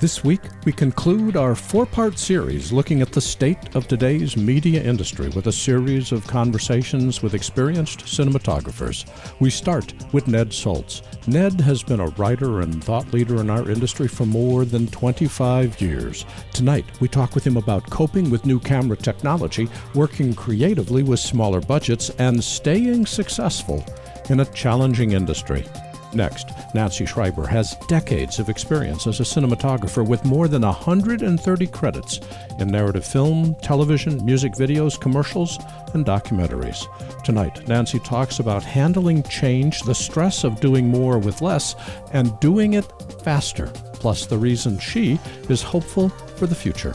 This week, we conclude our four-part series looking at the state of today's media industry with a series of conversations with experienced cinematographers. We start with Ned Soltz. Ned has been a writer and thought leader in our industry for more than 25 years. Tonight, we talk with him about coping with new camera technology, working creatively with smaller budgets, and staying successful in a challenging industry. Next, Nancy Schreiber has decades of experience as a cinematographer with more than 130 credits in narrative film, television, music videos, commercials, and documentaries. Tonight, Nancy talks about handling change, the stress of doing more with less, and doing it faster, plus the reason she is hopeful for the future.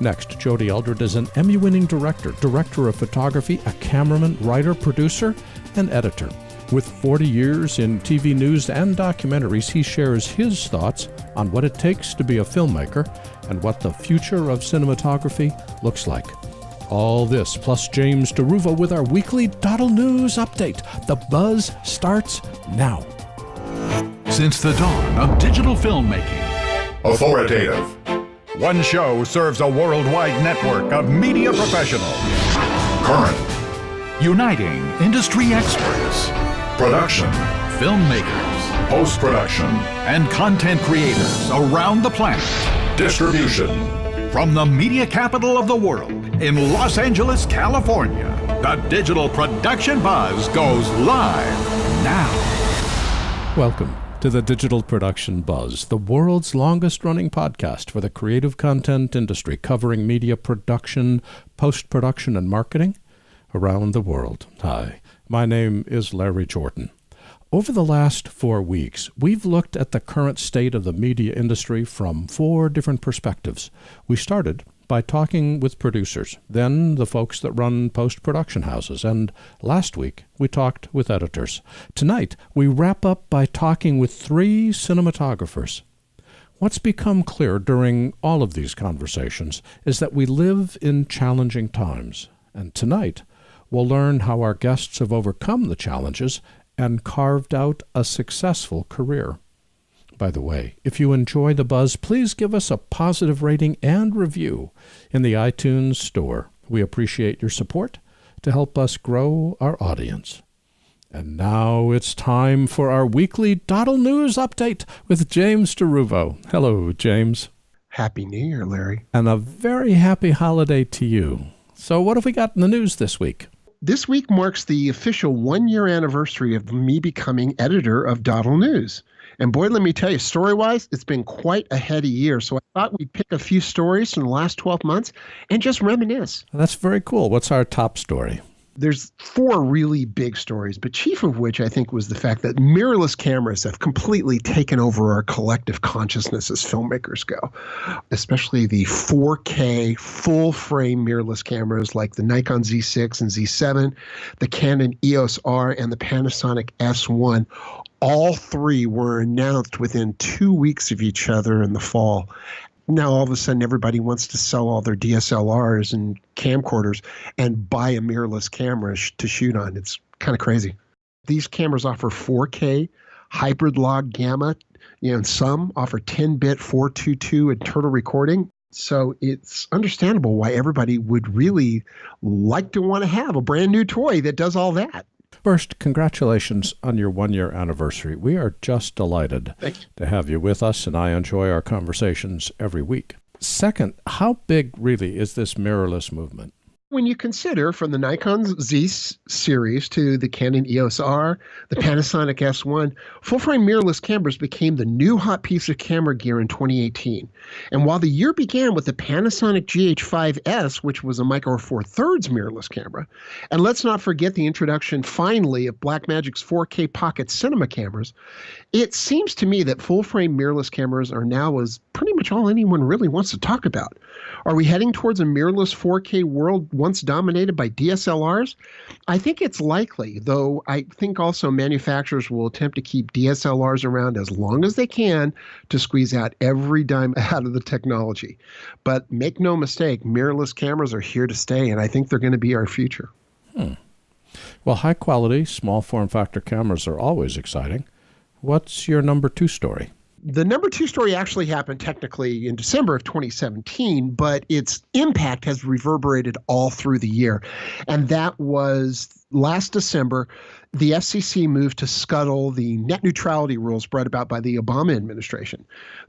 Next, Jody Eldred is an Emmy-winning director of photography, a cameraman, writer, producer, and editor. With 40 years in TV news and documentaries, he shares his thoughts on what it takes to be a filmmaker and what the future of cinematography looks like. All this, plus James DeRuvo with our weekly doddleNEWS update. The buzz starts now. Since the dawn of digital filmmaking, authoritative, one show serves a worldwide network of media professionals, current, uniting industry experts, production, filmmakers, post-production, and content creators around the planet. Distribution. From the media capital of the world in Los Angeles, California, the Digital Production Buzz goes live now. Welcome to the Digital Production Buzz, the world's longest-running podcast for the creative content industry, covering media production, post-production, and marketing around the world. Hi. My name is Larry Jordan. Over the last 4 weeks, we've looked at the current state of the media industry from 4 different perspectives. We started by talking with producers, then the folks that run post-production houses, and last week we talked with editors. Tonight, we wrap up by talking with 3 cinematographers. What's become clear during all of these conversations is that we live in challenging times, and tonight, we'll learn how our guests have overcome the challenges and carved out a successful career. By the way, if you enjoy The Buzz, please give us a positive rating and review in the iTunes store. We appreciate your support to help us grow our audience. And now it's time for our weekly doddleNEWS update with James DeRuvo. Hello, James. Happy New Year, Larry. And a very happy holiday to you. So what have we got in the news this week? This week marks the official 1-year anniversary of me becoming editor of doddleNEWS. And boy, let me tell you, story-wise, it's been quite a heady year. So I thought we'd pick a few stories from the last 12 months and just reminisce. That's very cool. What's our top story? There's 4 really big stories, but chief of which I think was the fact that mirrorless cameras have completely taken over our collective consciousness as filmmakers go, especially the 4K full-frame mirrorless cameras like the Nikon Z6 and Z7, the Canon EOS R, and the Panasonic S1. All 3 were announced within 2 weeks of each other in the fall. Now, all of a sudden, everybody wants to sell all their DSLRs and camcorders and buy a mirrorless camera to shoot on. It's kind of crazy. These cameras offer 4K, hybrid log gamma, and some offer 10-bit 422 internal recording. So it's understandable why everybody would really like to want to have a brand new toy that does all that. First, congratulations on your 1-year anniversary. We are just delighted to have you with us, and I enjoy our conversations every week. Second, how big really is this mirrorless movement? When you consider from the Nikon Z series to the Canon EOS R, the Panasonic S1, full-frame mirrorless cameras became the new hot piece of camera gear in 2018. And while the year began with the Panasonic GH5S, which was a Micro Four Thirds mirrorless camera, and let's not forget the introduction finally of Blackmagic's 4K Pocket Cinema cameras, it seems to me that full-frame mirrorless cameras are now pretty much all anyone really wants to talk about. Are we heading towards a mirrorless 4K world once dominated by DSLRs? I think it's likely, though I think also manufacturers will attempt to keep DSLRs around as long as they can to squeeze out every dime out of the technology. But make no mistake, mirrorless cameras are here to stay, and I think they're going to be our future. Well, high-quality, small form factor cameras are always exciting. What's your number 2 story? The number 2 story actually happened technically in December of 2017, but its impact has reverberated all through the year. And that was last December, the FCC moved to scuttle the net neutrality rules brought about by the Obama administration.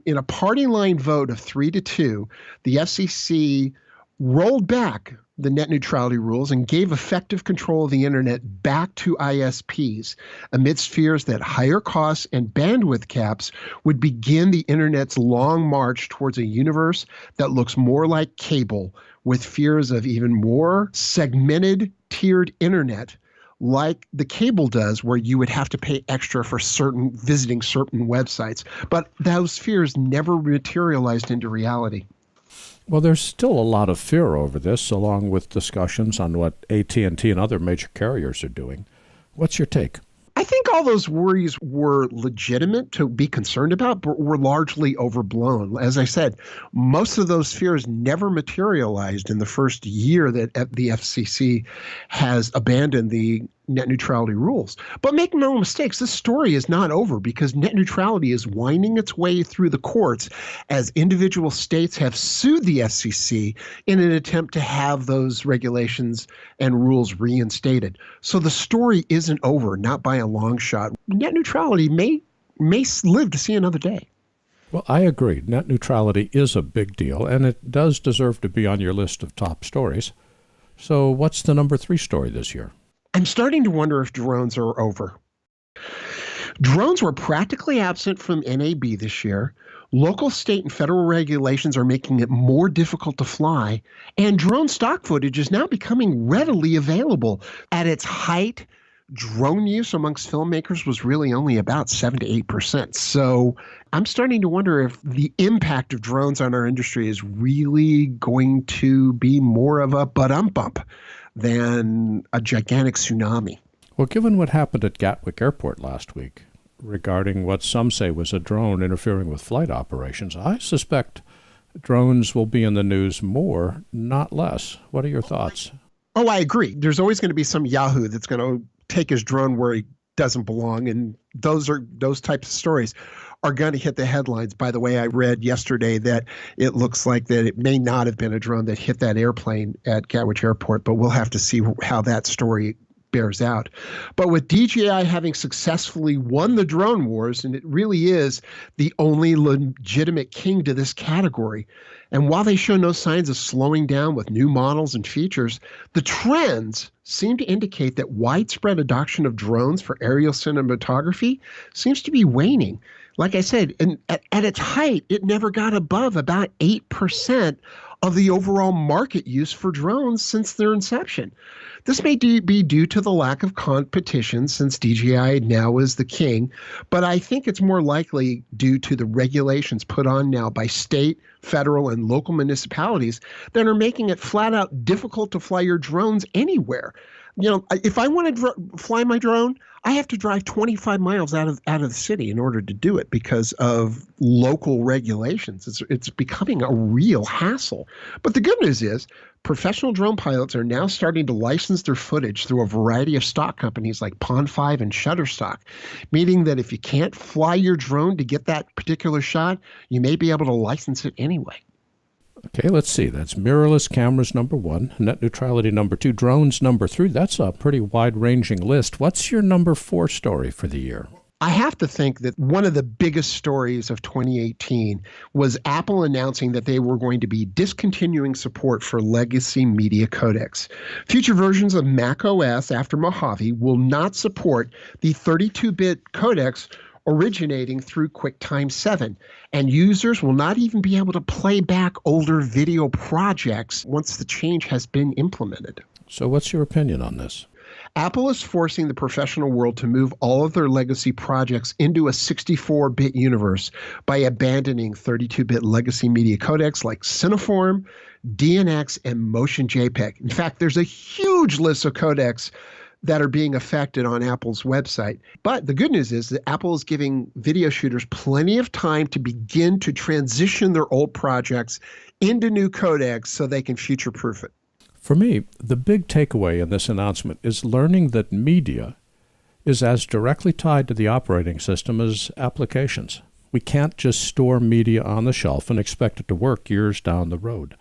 In a party line vote of 3-2, the FCC rolled back the net neutrality rules and gave effective control of the internet back to ISPs amidst fears that higher costs and bandwidth caps would begin the internet's long march towards a universe that looks more like cable, with fears of even more segmented, tiered internet like the cable does, where you would have to pay extra for visiting certain websites. But those fears never materialized into reality. Well, there's still a lot of fear over this, along with discussions on what AT&T and other major carriers are doing. What's your take? I think all those worries were legitimate to be concerned about, but were largely overblown. As I said, most of those fears never materialized in the first year that the FCC has abandoned the net neutrality rules. But make no mistakes, this story is not over, because net neutrality is winding its way through the courts as individual states have sued the FCC in an attempt to have those regulations and rules reinstated. So the story isn't over, not by a long shot. Net neutrality may live to see another day. Well, I agree. Net neutrality is a big deal, and it does deserve to be on your list of top stories. So what's the number 3 story this year? I'm starting to wonder if drones are over. Drones were practically absent from NAB this year. Local, state, and federal regulations are making it more difficult to fly, and drone stock footage is now becoming readily available. At its height, drone use amongst filmmakers was really only about 7 to 8%. So I'm starting to wonder if the impact of drones on our industry is really going to be more of a bump than a gigantic tsunami. Well, given what happened at Gatwick Airport last week regarding what some say was a drone interfering with flight operations, I suspect drones will be in the news more, not less. What are your thoughts? Oh, I agree. There's always going to be some yahoo that's going to take his drone where he doesn't belong, and those types of stories are going to hit the headlines. By the way, I read yesterday that it looks like that it may not have been a drone that hit that airplane at Gatwick Airport, but we'll have to see how that story bears out. But with DJI having successfully won the drone wars, and it really is the only legitimate king to this category, and while they show no signs of slowing down with new models and features, the trends seem to indicate that widespread adoption of drones for aerial cinematography seems to be waning. Like I said, at its height, it never got above about 8% of the overall market use for drones since their inception. This may be due to the lack of competition, since DJI now is the king, but I think it's more likely due to the regulations put on now by state, federal, and local municipalities that are making it flat out difficult to fly your drones anywhere. You know, if I want to fly my drone, I have to drive 25 miles out of the city in order to do it because of local regulations. It's becoming a real hassle. But the good news is professional drone pilots are now starting to license their footage through a variety of stock companies like Pond5 and Shutterstock, meaning that if you can't fly your drone to get that particular shot, you may be able to license it anyway. Okay, let's see. That's mirrorless cameras number 1, net neutrality number 2, drones number 3. That's a pretty wide-ranging list. What's your number 4 story for the year? I have to think that one of the biggest stories of 2018 was Apple announcing that they were going to be discontinuing support for legacy media codecs. Future versions of Mac OS after Mojave will not support the 32-bit codecs originating through QuickTime 7, and users will not even be able to play back older video projects once the change has been implemented. So what's your opinion on this? Apple is forcing the professional world to move all of their legacy projects into a 64-bit universe by abandoning 32-bit legacy media codecs like Cineform, DNX, and Motion JPEG. In fact, there's a huge list of codecs that are being affected on Apple's website. But the good news is that Apple is giving video shooters plenty of time to begin to transition their old projects into new codecs so they can future-proof it. For me, the big takeaway in this announcement is learning that media is as directly tied to the operating system as applications. We can't just store media on the shelf and expect it to work years down the road.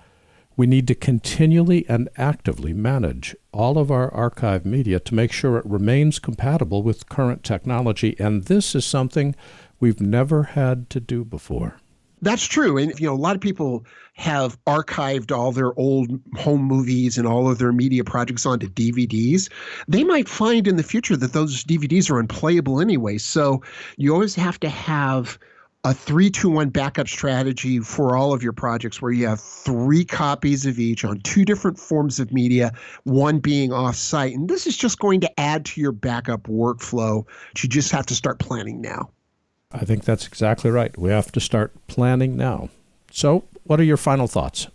We need to continually and actively manage all of our archive media to make sure it remains compatible with current technology, and this is something we've never had to do before. That's true. And, a lot of people have archived all their old home movies and all of their media projects onto DVDs. They might find in the future that those DVDs are unplayable anyway. So you always have to have a 3-2-1 backup strategy for all of your projects where you have 3 copies of each on 2 different forms of media, one being off-site. And this is just going to add to your backup workflow. You just have to start planning now. I think that's exactly right. We have to start planning now. So, what are your final thoughts?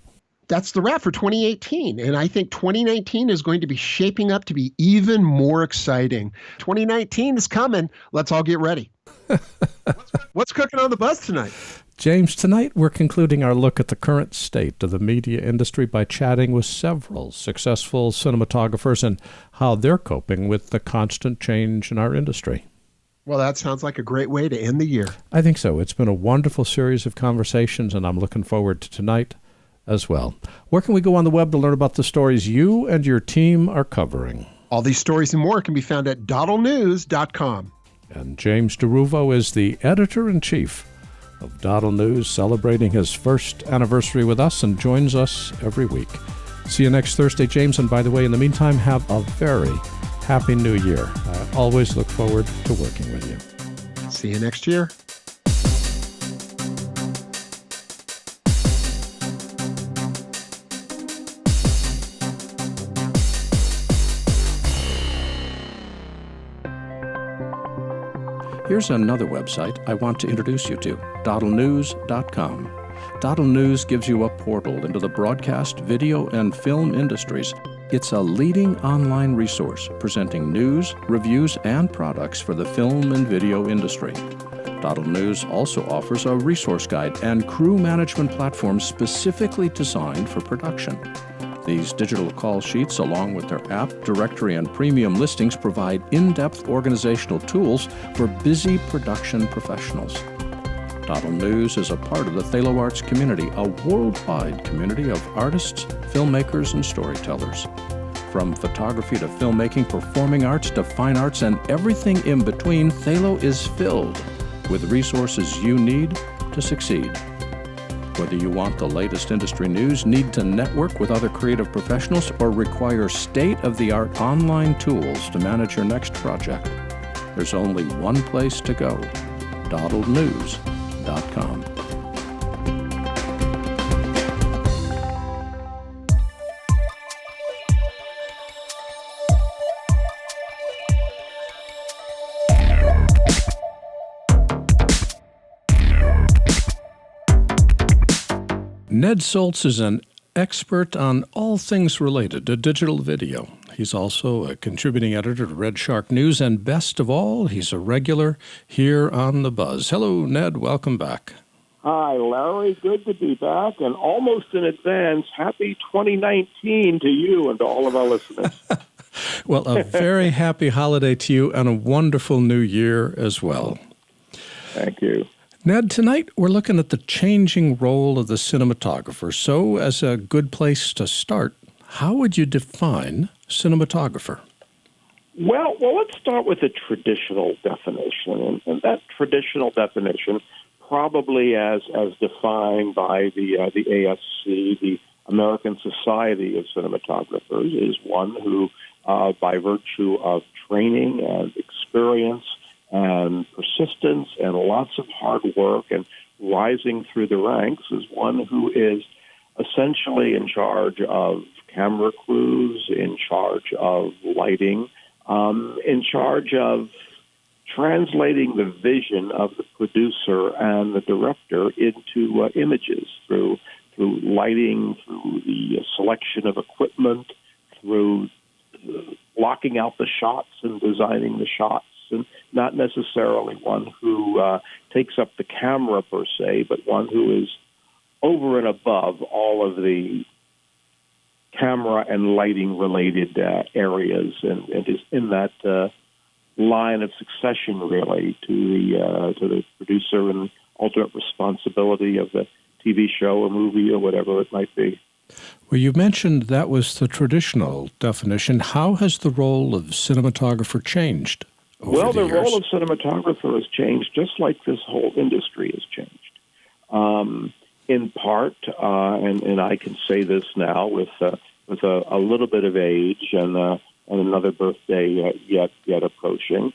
That's the wrap for 2018. And I think 2019 is going to be shaping up to be even more exciting. 2019 is coming. Let's all get ready. What's cooking on the buzz tonight? James, tonight we're concluding our look at the current state of the media industry by chatting with several successful cinematographers and how they're coping with the constant change in our industry. Well, that sounds like a great way to end the year. I think so. It's been a wonderful series of conversations, and I'm looking forward to tonight as well. Where can we go on the web to learn about the stories you and your team are covering? All these stories and more can be found at doddleNEWS.com. And James DeRuvo is the editor-in-chief of DoddleNEWS, celebrating his first anniversary with us and joins us every week. See you next Thursday, James. And by the way, in the meantime, have a very Happy New Year. I always look forward to working with you. See you next year. Here's another website I want to introduce you to, doddleNEWS.com. DoddleNEWS gives you a portal into the broadcast, video, and film industries. It's a leading online resource presenting news, reviews, and products for the film and video industry. DoddleNEWS also offers a resource guide and crew management platform specifically designed for production. These digital call sheets, along with their app, directory, and premium listings, provide in-depth organizational tools for busy production professionals. DoddleNEWS is a part of the Thalo Arts community, a worldwide community of artists, filmmakers, and storytellers. From photography to filmmaking, performing arts to fine arts, and everything in between, Thalo is filled with resources you need to succeed. Whether you want the latest industry news, need to network with other creative professionals, or require state-of-the-art online tools to manage your next project, there's only one place to go, doddleNEWS.com. Ned Soltz is an expert on all things related to digital video. He's also a contributing editor to Red Shark News, and best of all, he's a regular here on The Buzz. Hello, Ned. Welcome back. Hi, Larry. Good to be back, and almost in advance, happy 2019 to you and to all of our listeners. Well, a very happy holiday to you and a wonderful new year as well. Thank you. Ned, tonight we're looking at the changing role of the cinematographer. So, as a good place to start, how would you define cinematographer? Well, let's start with the traditional definition, and that traditional definition, probably as defined by the ASC, the American Society of Cinematographers, is one who, by virtue of training and experience and persistence and lots of hard work and rising through the ranks, is one who is essentially in charge of camera crews, in charge of lighting, in charge of translating the vision of the producer and the director into images through lighting, through the selection of equipment, through blocking out the shots and designing the shots, and not necessarily one who takes up the camera per se, but one who is over and above all of the camera and lighting related areas, and is in that line of succession, really, to the producer and ultimate responsibility of the TV show or movie or whatever it might be. Well, you mentioned that was the traditional definition. How has the role of cinematographer changed over the years? The role of cinematographer has changed just like this whole industry has changed. In part, and I can say this now with a little bit of age and another birthday yet approaching,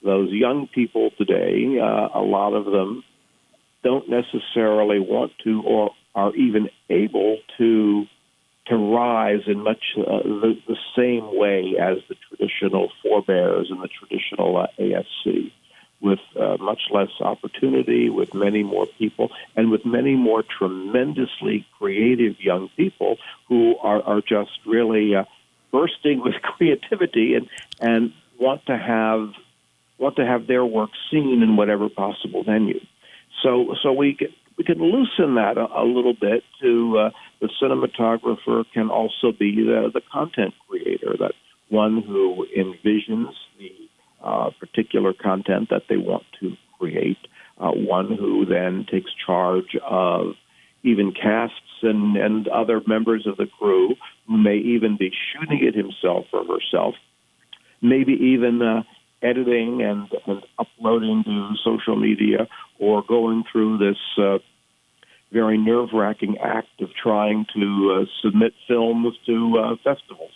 those young people today, a lot of them don't necessarily want to or are even able to rise in much the same way as the traditional forebears and the traditional ASC, with much less opportunity, with many more people, and with many more tremendously creative young people who are just really bursting with creativity and want to have their work seen in whatever possible venue. So we can loosen that a little bit to the cinematographer can also be the content creator, that one who envisions the particular content that they want to create, one who then takes charge of even casts and other members of the crew who may even be shooting it himself or herself, maybe even editing and uploading to social media, or going through this very nerve-wracking act of trying to submit films to festivals.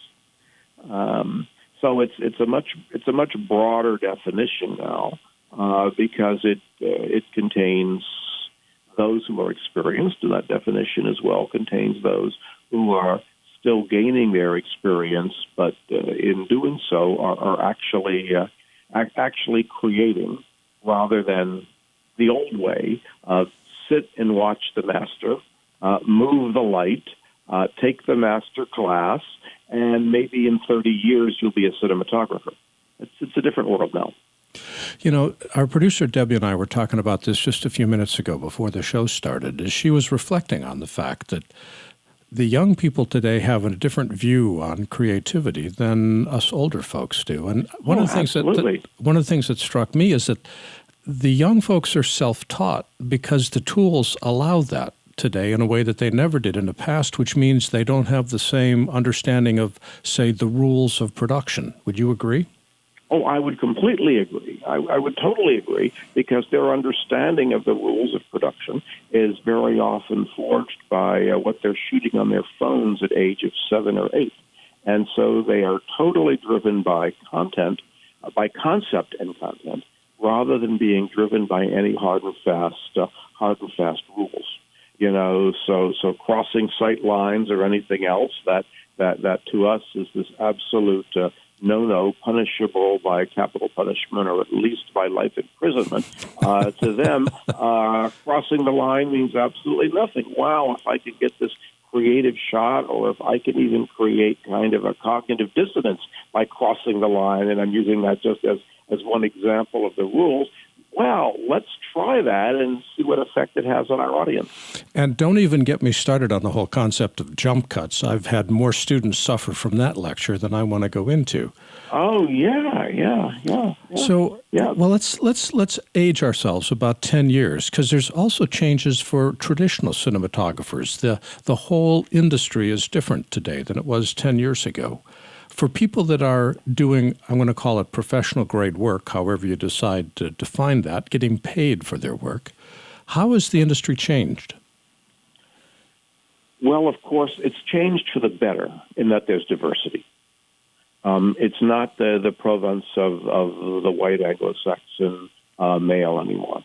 So it's a much broader definition now because it contains those who are experienced, and that definition as well contains those who are still gaining their experience, but in doing so are actually creating rather than the old way of sit and watch the master, move the light, take the master class, and maybe in 30 years you'll be a cinematographer. It's a different world now. You know, our producer Debbie and I were talking about this just a few minutes ago before the show started, as she was reflecting on the fact that the young people today have a different view on creativity than us older folks do. And one of the things that struck me is that the young folks are self-taught because the tools allow that today in a way that they never did in the past, which means they don't have the same understanding of, say, the rules of production. Would you agree? Oh, I would completely agree. I would totally agree, because their understanding of the rules of production is very often forged by what they're shooting on their phones at age of 7 or 8. And so they are totally driven by content, by concept and content, rather than being driven by any hard and fast rules. You know, so crossing sight lines or anything else that to us is this absolute no, punishable by capital punishment or at least by life imprisonment. To them, crossing the line means absolutely nothing. Wow, if I could get this creative shot, or if I can even create kind of a cognitive dissonance by crossing the line, and I'm using that just as one example of the rules, well, let's try that and see what effect it has on our audience. And don't even get me started on the whole concept of jump cuts. I've had more students suffer from that lecture than I want to go into. Oh, yeah. So, well, let's age ourselves about 10 years, because there's also changes for traditional cinematographers. The whole industry is different today than it was 10 years ago. For people that are doing, I'm going to call it professional grade work, however you decide to define that, getting paid for their work, how has the industry changed? Well, of course, it's changed for the better in that there's diversity. It's not the province of the white Anglo-Saxon male anymore.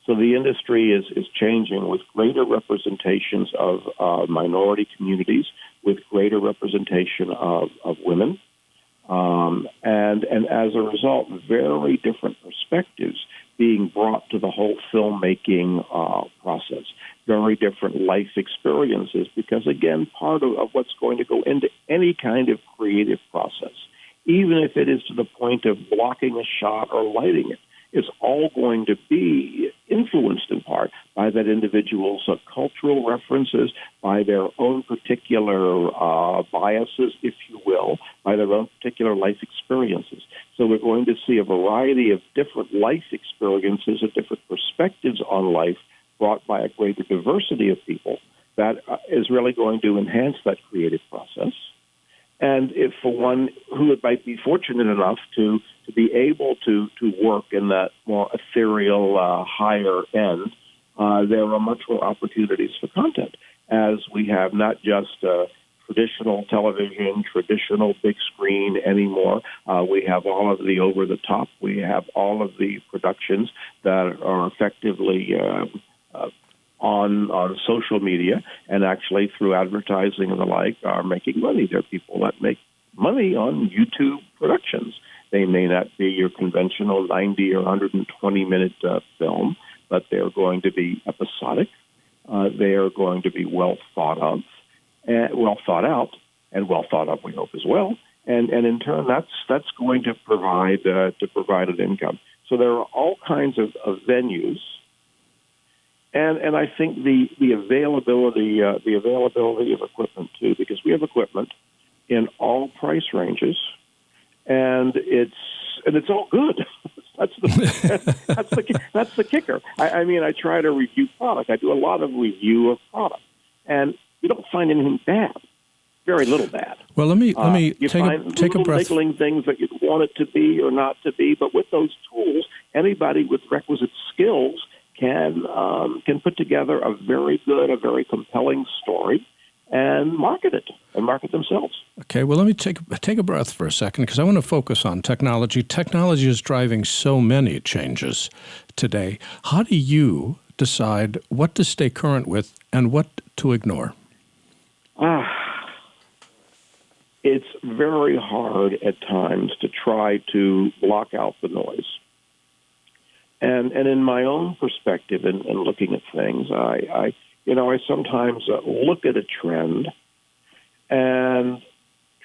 So the industry is changing with greater representations of minority communities, with greater representation of women, and as a result, very different perspectives being brought to the whole filmmaking process, very different life experiences, because, again, part of what's going to go into any kind of creative process, even if it is to the point of blocking a shot or lighting it, is all going to be influenced in part by that individual's cultural references, by their own particular biases, if you will, by their own particular life experiences. So we're going to see a variety of different life experiences and different perspectives on life brought by a greater diversity of people. That is really going to enhance that creative process. And if for one who might be fortunate enough to be able to work in that more ethereal, higher end, there are much more opportunities for content, as we have not just traditional television, traditional big screen anymore. We have all of the over-the-top. We have all of the productions that are effectively on social media and actually through advertising and the like are making money. There are people that make money on YouTube productions. They may not be your conventional 90 or 120-minute film, but they're going to be episodic. They are going to be well thought out, and well thought of, we hope, as well. And in turn, that's going to provide an income. So there are all kinds of venues. And I think the availability of equipment too, because we have equipment in all price ranges, and it's all good. That's the kicker. I mean, I try to review product. I do a lot of review of product, and you don't find anything bad. Very little bad. Well, let me take a breath. Niggling things that you want it to be or not to be, but with those tools, anybody with requisite skills can put together a very good, a very compelling story and market it and market themselves. Okay, well, let me take a breath for a second, because I want to focus on technology. Technology is driving so many changes today. How do you decide what to stay current with and what to ignore? It's very hard at times to try to block out the noise. And in my own perspective and looking at things, I sometimes look at a trend and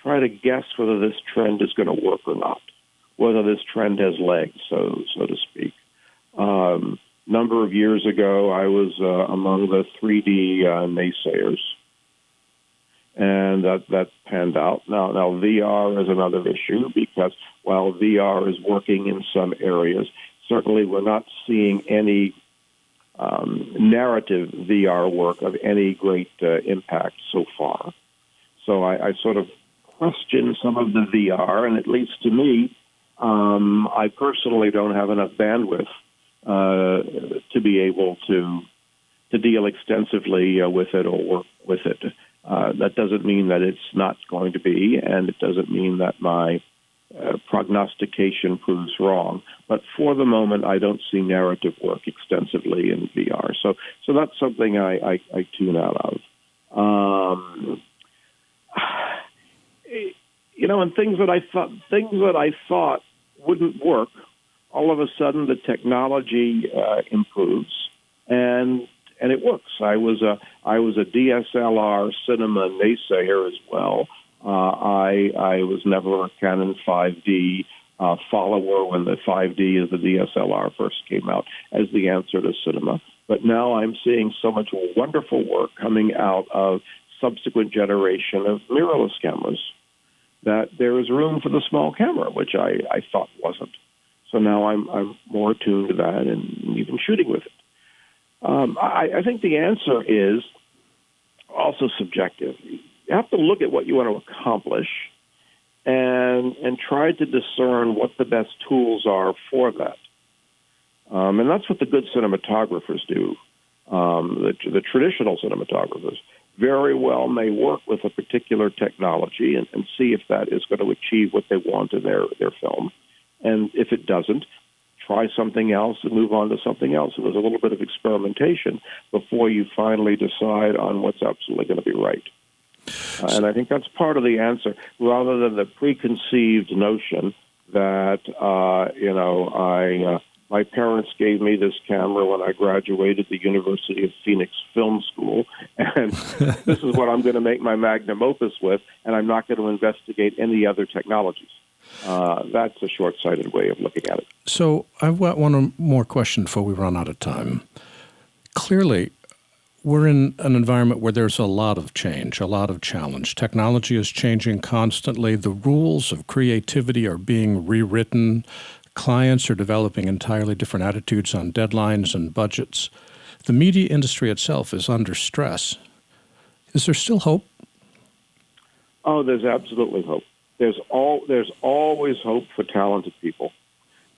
try to guess whether this trend is going to work or not, whether this trend has legs, so to speak. Number of years ago, I was among the 3D naysayers, and that panned out. Now VR is another issue, because while VR is working in some areas, certainly we're not seeing any narrative VR work of any great impact so far. So I sort of question some of the VR, and at least to me, I personally don't have enough bandwidth to be able to deal extensively with it or work with it. That doesn't mean that it's not going to be, and it doesn't mean that my prognostication proves wrong. But for the moment, I don't see narrative work extensively in VR. So that's something I tune out of. And things that I thought wouldn't work, all of a sudden the technology improves and it works. I was a DSLR cinema naysayer as well. I was never a Canon 5D follower when the 5D as the DSLR first came out as the answer to cinema. But now I'm seeing so much wonderful work coming out of subsequent generation of mirrorless cameras that there is room for the small camera, which I thought wasn't. So now I'm more attuned to that and even shooting with it. I think the answer is also subjective. You have to look at what you want to accomplish and try to discern what the best tools are for that. And that's what the good cinematographers do. The traditional cinematographers very well may work with a particular technology and see if that is going to achieve what they want in their film. And if it doesn't, try something else and move on to something else. And there's a little bit of experimentation before you finally decide on what's absolutely going to be right. And I think that's part of the answer, rather than the preconceived notion that, my parents gave me this camera when I graduated the University of Phoenix Film School, and this is what I'm going to make my magnum opus with, and I'm not going to investigate any other technologies. That's a short-sighted way of looking at it. So I've got one more question before we run out of time. Clearly, We're in an environment where there's a lot of change, a lot of challenge. Technology is changing constantly. The rules of creativity are being rewritten. Clients are developing entirely different attitudes on deadlines and budgets. The media industry itself is under stress. Is there still hope? Oh, there's absolutely hope. There's always hope for talented people.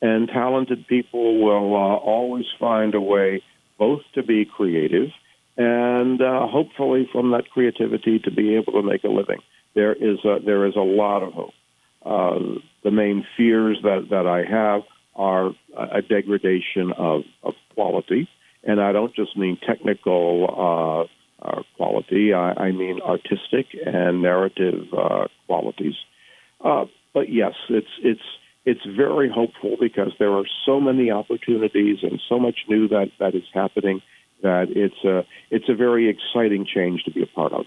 And talented people will always find a way both to be creative and hopefully from that creativity to be able to make a living. There is a lot of hope. The main fears that I have are a degradation of quality, and I don't just mean technical quality. I mean artistic and narrative qualities. But yes, it's very hopeful because there are so many opportunities and so much new that is happening that it's a very exciting change to be a part of.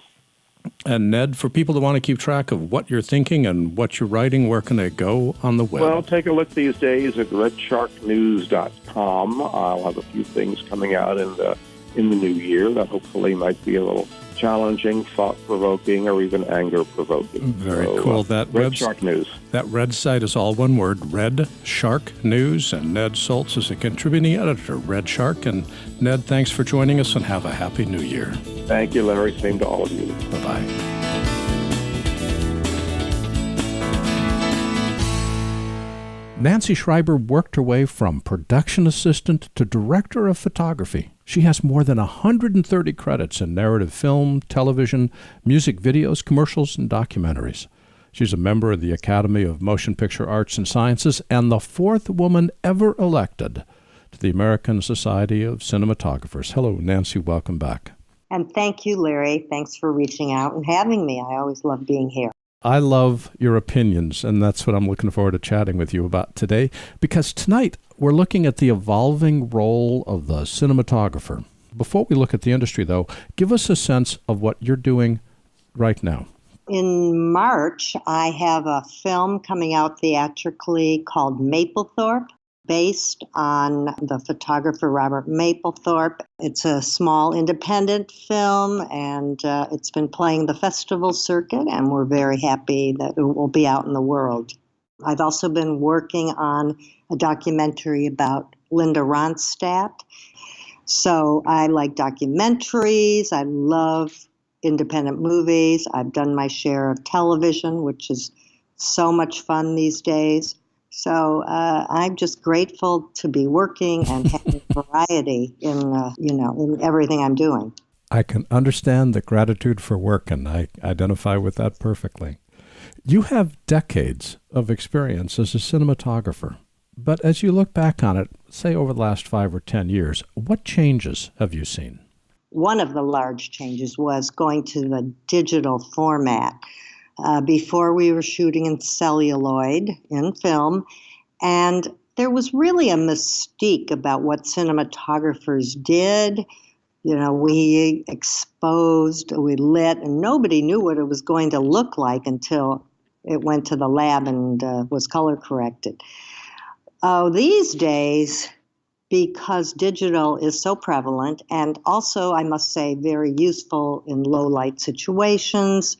And Ned, for people that want to keep track of what you're thinking and what you're writing, where can they go on the web? Well, take a look these days at redsharknews.com. I'll have a few things coming out in the new year that hopefully might be a little challenging, thought-provoking, or even anger-provoking. Very cool. Red Shark News. That Red site is all one word, Red Shark News, and Ned Soltz is a contributing editor, Red Shark. And Ned, thanks for joining us, and have a happy new year. Thank you, Larry. Same to all of you. Bye-bye. Nancy Schreiber worked her way from production assistant to director of photography. She has more than 130 credits in narrative film, television, music videos, commercials, and documentaries. She's a member of the Academy of Motion Picture Arts and Sciences and the fourth woman ever elected to the American Society of Cinematographers. Hello, Nancy. Welcome back. And thank you, Larry. Thanks for reaching out and having me. I always love being here. I love your opinions, and that's what I'm looking forward to chatting with you about today, because tonight we're looking at the evolving role of the cinematographer. Before we look at the industry, though, give us a sense of what you're doing right now. In March, I have a film coming out theatrically called Mapplethorpe, based on the photographer Robert Mapplethorpe. It's a small independent film, and it's been playing the festival circuit, and we're very happy that it will be out in the world. I've also been working on a documentary about Linda Ronstadt. So I like documentaries. I love independent movies. I've done my share of television, which is so much fun these days. So I'm just grateful to be working and having variety in everything I'm doing. I can understand the gratitude for work, and I identify with that perfectly. You have decades of experience as a cinematographer, but as you look back on it, say over the last 5 or 10 years, what changes have you seen? One of the large changes was going to the digital format. Before we were shooting in celluloid in film, and there was really a mystique about what cinematographers did. You know, we exposed, we lit, and nobody knew what it was going to look like until it went to the lab and was color corrected. These days, because digital is so prevalent, and also, I must say, very useful in low light situations,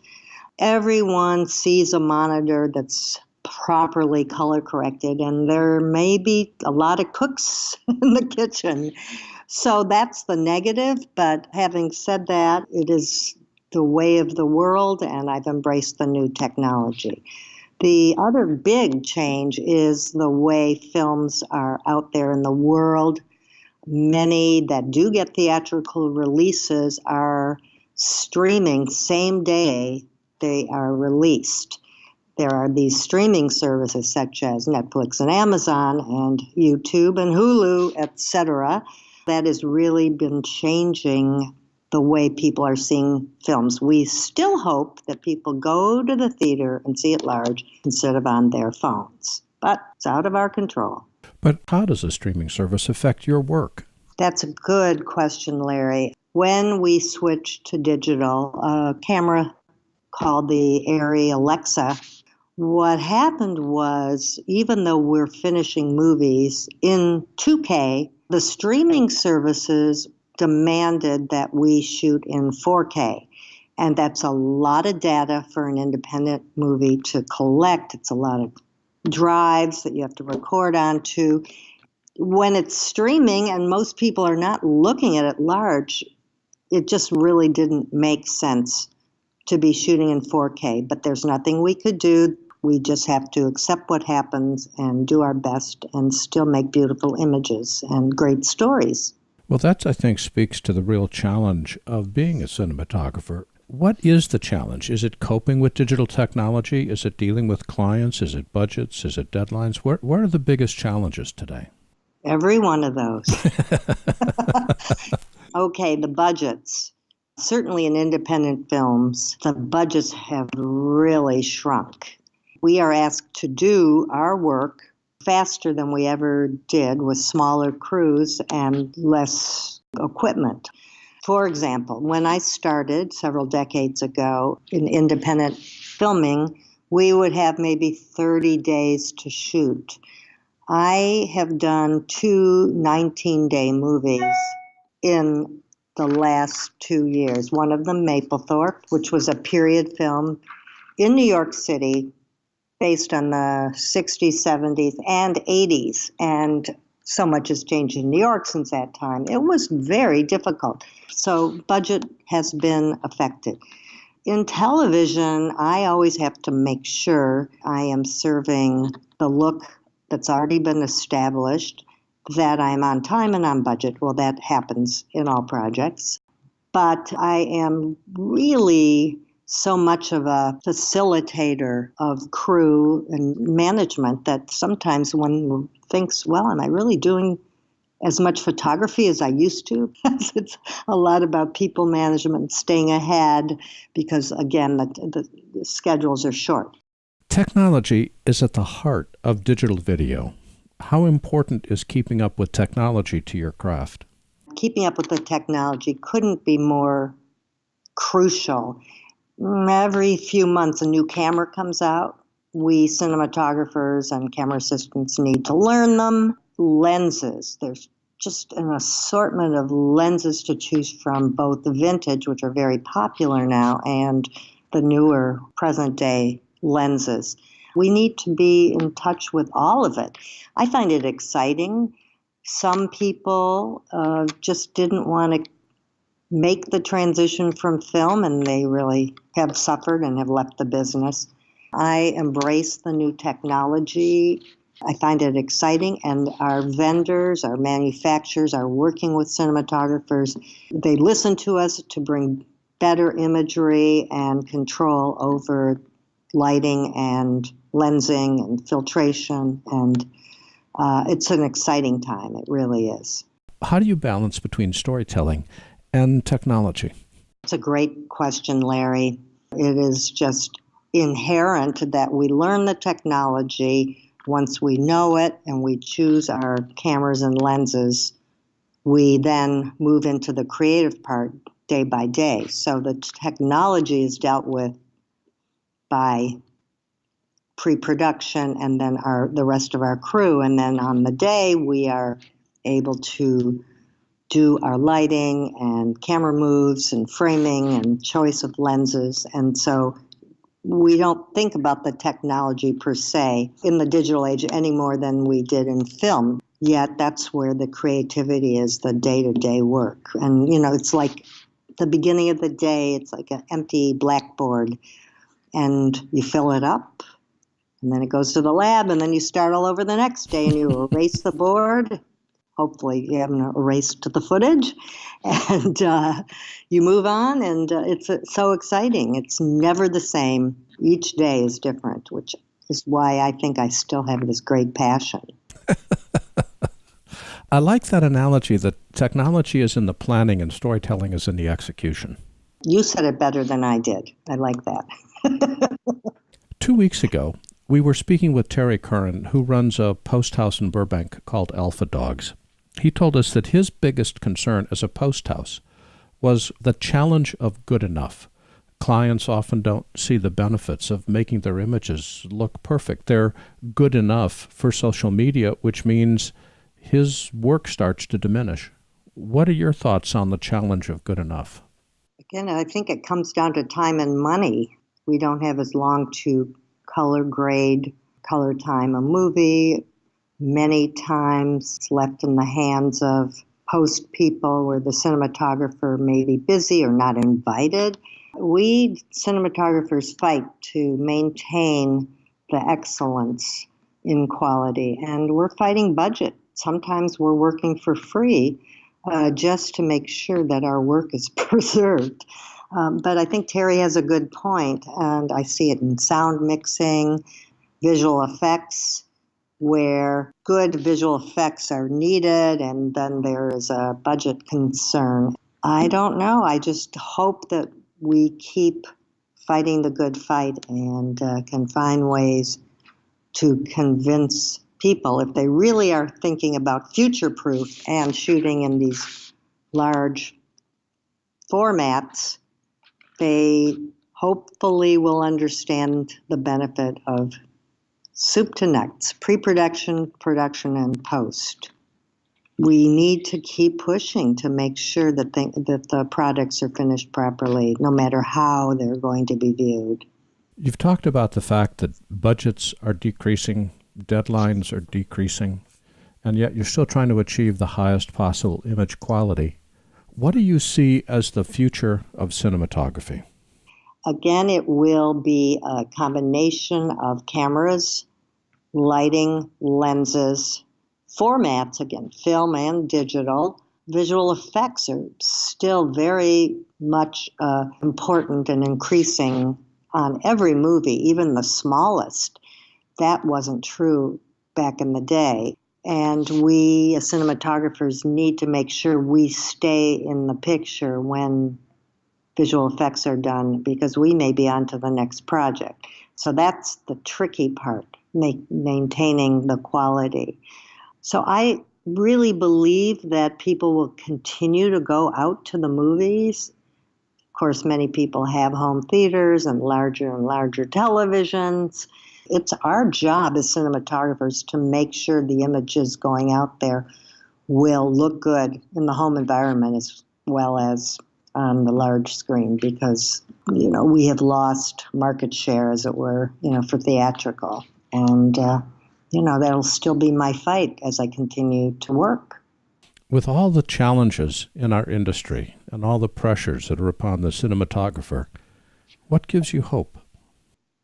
everyone sees a monitor that's properly color corrected, and there may be a lot of cooks in the kitchen. So that's the negative, but having said that, it is the way of the world, and I've embraced the new technology. The other big change is the way films are out there in the world. Many that do get theatrical releases are streaming same day they are released. There are these streaming services such as Netflix and Amazon and YouTube and Hulu, etc. That has really been changing the way people are seeing films. We still hope that people go to the theater and see it large instead of on their phones, but it's out of our control. But how does a streaming service affect your work? That's a good question, Larry. When we switched to digital, a camera called the Arri Alexa, what happened was, even though we're finishing movies in 2K, the streaming services demanded that we shoot in 4K. And that's a lot of data for an independent movie to collect. It's a lot of drives that you have to record onto. When it's streaming and most people are not looking at it large, it just really didn't make sense to be shooting in 4K. But there's nothing we could do. We just have to accept what happens and do our best and still make beautiful images and great stories. Well, that, I think, speaks to the real challenge of being a cinematographer. What is the challenge? Is it coping with digital technology? Is it dealing with clients? Is it budgets? Is it deadlines? Where are the biggest challenges today? Every one of those. Okay, the budgets. Certainly in independent films, the budgets have really shrunk. We are asked to do our work faster than we ever did with smaller crews and less equipment. For example, when I started several decades ago in independent filming, we would have maybe 30 days to shoot. I have done 2 19-day movies in the last 2 years. One of them, Mapplethorpe, which was a period film in New York City based on the 60s, 70s, and 80s. And so much has changed in New York since that time. It was very difficult. So budget has been affected. In television, I always have to make sure I am serving the look that's already been established, that I'm on time and on budget. Well, that happens in all projects. But I am really so much of a facilitator of crew and management that sometimes one thinks, well, am I really doing as much photography as I used to? It's a lot about people management, staying ahead, because, again, the schedules are short. Technology is at the heart of digital video. How important is keeping up with technology to your craft? Keeping up with the technology couldn't be more crucial. Every few months, a new camera comes out. We cinematographers and camera assistants need to learn them. Lenses. There's just an assortment of lenses to choose from, both the vintage, which are very popular now, and the newer present-day lenses. We need to be in touch with all of it. I find it exciting. Some people just didn't want to make the transition from film, and they really have suffered and have left the business. I embrace the new technology. I find it exciting, and our vendors, our manufacturers are working with cinematographers. They listen to us to bring better imagery and control over lighting and lensing and filtration, and it's an exciting time. It really is. How do you balance between storytelling and technology? It's a great question, Larry. It is just inherent that we learn the technology. Once we know it and we choose our cameras and lenses, we then move into the creative part day by day. So the technology is dealt with by pre-production and then the rest of our crew. And then on the day, we are able to do our lighting and camera moves and framing and choice of lenses. And so we don't think about the technology per se in the digital age any more than we did in film. Yet that's where the creativity is, the day-to-day work. And, it's like the beginning of the day, it's like an empty blackboard. And you fill it up, and then it goes to the lab, and then you start all over the next day, and you erase the board. Hopefully you haven't erased the footage, and you move on, and it's so exciting. It's never the same. Each day is different, which is why I think I still have this great passion. I like that analogy that technology is in the planning and storytelling is in the execution. You said it better than I did. I like that. 2 weeks ago, we were speaking with Terry Curran, who runs a post house in Burbank called Alpha Dogs. He told us that his biggest concern as a post house was the challenge of good enough. Clients often don't see the benefits of making their images look perfect. They're good enough for social media, which means his work starts to diminish. What are your thoughts on the challenge of good enough? Again, I think it comes down to time and money. We don't have as long to color grade, color time a movie. Many times it's left in the hands of post people where the cinematographer may be busy or not invited. We cinematographers fight to maintain the excellence in quality, and we're fighting budget. Sometimes we're working for free just to make sure that our work is preserved. But I think Terry has a good point, and I see it in sound mixing, visual effects, where good visual effects are needed, and then there is a budget concern. I don't know. I just hope that we keep fighting the good fight and can find ways to convince people, if they really are thinking about future-proof and shooting in these large formats, they hopefully will understand the benefit of soup to nuts, pre-production, production, and post. We need to keep pushing to make sure that the products are finished properly, no matter how they're going to be viewed. You've talked about the fact that budgets are decreasing, deadlines are decreasing, and yet you're still trying to achieve the highest possible image quality. What do you see as the future of cinematography? Again, it will be a combination of cameras, lighting, lenses, formats, again, film and digital. Visual effects are still very much important and increasing on every movie, even the smallest. That wasn't true back in the day. And we, as cinematographers, need to make sure we stay in the picture when visual effects are done, because we may be on to the next project. So that's the tricky part, maintaining the quality. So I really believe that people will continue to go out to the movies. Of course, many people have home theaters and larger televisions. It's our job as cinematographers to make sure the images going out there will look good in the home environment as well as on the large screen, because, we have lost market share, as it were, for theatrical. And, that'll still be my fight as I continue to work. With all the challenges in our industry and all the pressures that are upon the cinematographer, what gives you hope?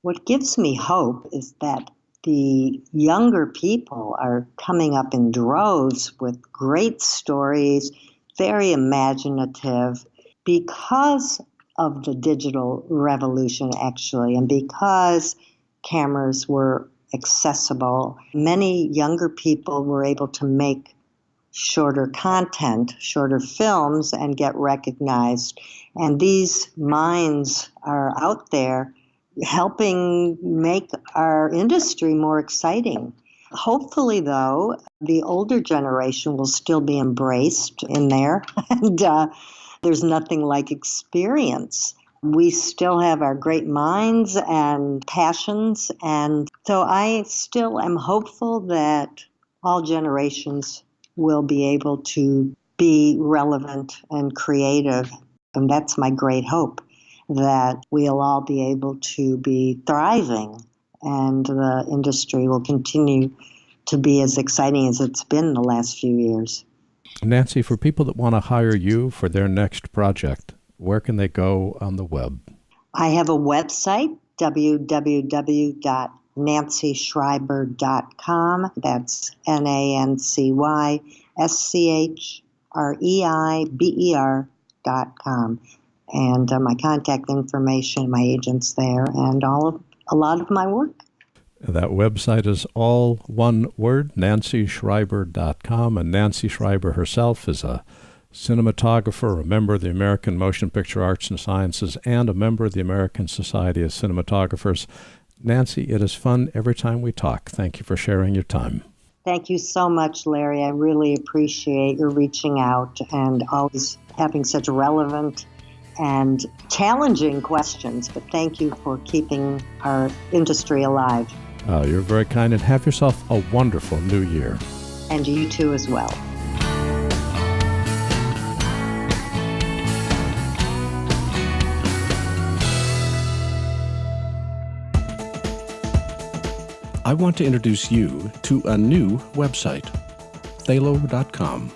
What gives me hope is that the younger people are coming up in droves with great stories, very imaginative, because of the digital revolution, actually, and because cameras were accessible. Many younger people were able to make shorter content, shorter films, and get recognized. And these minds are out there helping make our industry more exciting. Hopefully, though, the older generation will still be embraced in there, and there's nothing like experience. We still have our great minds and passions, and so I still am hopeful that all generations will be able to be relevant and creative, and that's my great hope, that we'll all be able to be thriving and the industry will continue to be as exciting as it's been the last few years. Nancy, for people that want to hire you for their next project, where can they go on the web? I have a website, www.nancyschreiber.com. That's NancySchreiber.com. And my contact information, my agent's there, and a lot of my work. That website is all one word, NancySchreiber.com. And Nancy Schreiber herself is a cinematographer, a member of the American Motion Picture Arts and Sciences, and a member of the American Society of Cinematographers. Nancy, it is fun every time we talk. Thank you for sharing your time. Thank you so much, Larry. I really appreciate your reaching out and always having such relevant and challenging questions. But thank you for keeping our industry alive. You're very kind, and have yourself a wonderful new year. And you too as well. I want to introduce you to a new website, Thalo.com.